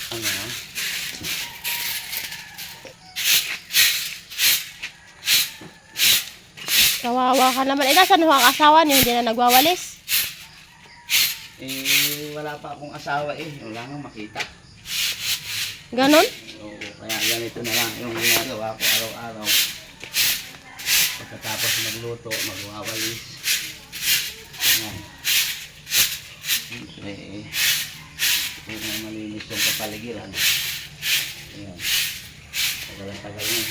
Ano? Kawawa ka naman. Eh, nasan ho ang asawa niyo? Hindi na nagwawalis? Eh, wala pa akong asawa eh. Wala nang makita. Ganon? Oo, kaya ganito na lang yung ginagawa ko araw-araw. Pagkatapos magluto, magwawalis. Ayan. Siyempre, kung malinis yung kapaligiran. Ayan. Tagal-tagal yun.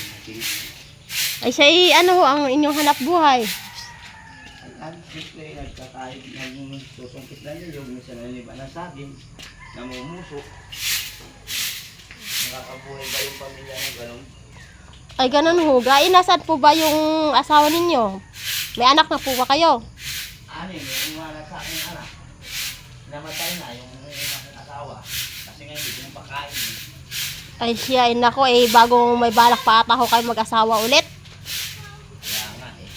Ay, siya ano ho ang inyong hanap buhay? Siyempre, nagkakahit ng susungkit na nyo, yung minsan naliba na saging, namumuso. Nakakabuhay ba yung pamilya ng ganun? Ay, ganon ho. Gaya, nasaan po ba yung asawa ninyo? May anak na po ba kayo? Ano yun, yung umanak sa aking anak. Namatay na yung aking asawa. Kasi ngayon, hindi ko nang pakain. Ay, siya, nako, bago may balak pa ata ho kayo mag-asawa ulit. Kaya nga eh.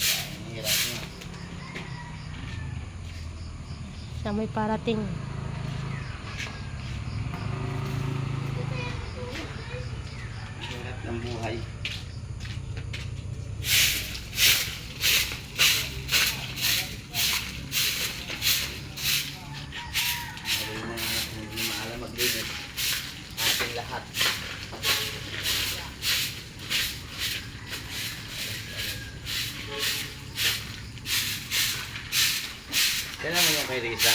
Kaya ang hirap nga. Siya may parating. Hirap ng buhay. Lalo na hindi maalam maglinis. Ating lahat. Kailan mo yung kay Risa?